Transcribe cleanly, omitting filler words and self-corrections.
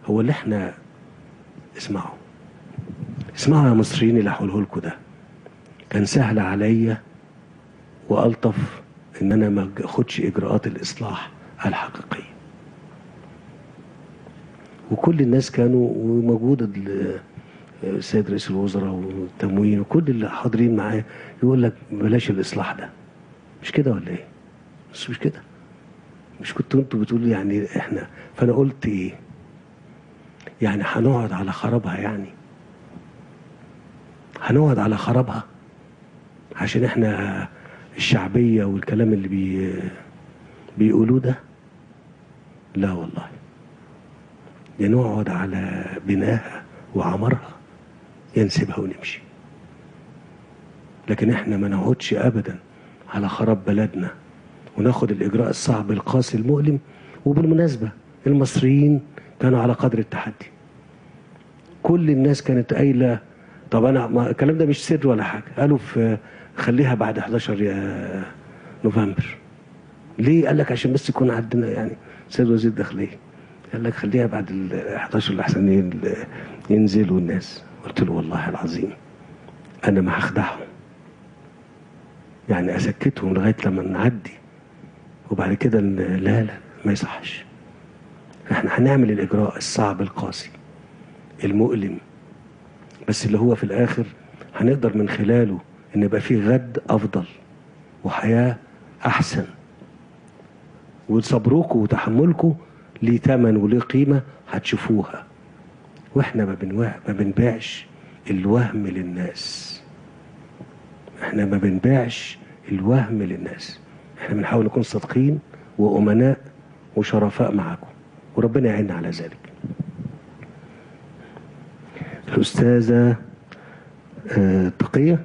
هو اللي احنا اسمعوا يا مصريين اللي هقوله لكم ده كان سهل عليا والطف ان انا ما اخدش اجراءات الاصلاح الحقيقيه. وكل الناس كانوا موجود السيد رئيس الوزراء والتموين وكل اللي حاضرين معاه يقول لك بلاش الاصلاح ده. مش كده ولا ايه؟ مش كده؟ مش كنتوا انتوا بتقولوا يعني احنا؟ فانا قلت ايه؟ يعني هنقعد على خرابها؟ يعني هنقعد على خرابها عشان احنا الشعبيه والكلام اللي بيقولوه ده؟ لا والله، يا نقعد على بناها وعمرها يا نسيبها ونمشي. لكن احنا ما نقعدش ابدا على خراب بلدنا وناخد الاجراء الصعب القاسي المؤلم. وبالمناسبه المصريين كانوا على قدر التحدي. كل الناس كانت قايله طب انا الكلام ده مش سر ولا حاجه، قالوا في خليها بعد 11 يا نوفمبر. ليه؟ قال لك عشان بس يكون عندنا يعني سيد وزير الداخليه قال لك خليها بعد ال 11 لحسن ينزلوا الناس. قلت له والله العظيم انا ما هخدعهم، يعني اسكتهم لغايه لما نعدي وبعد كده لا ما يصحش. احنا هنعمل الاجراء الصعب القاسي المؤلم، بس اللي هو في الاخر هنقدر من خلاله ان يبقى فيه غد افضل وحياه احسن، وصبركم وتحملكم ليه ثمن وليه قيمه هتشوفوها. واحنا ما بنبيعش الوهم للناس. احنا ما بنبيعش الوهم للناس. احنا بنحاول نكون صادقين وامناء وشرفاء معاكم، وربنا يعيننا على ذلك. الأستاذة تقية.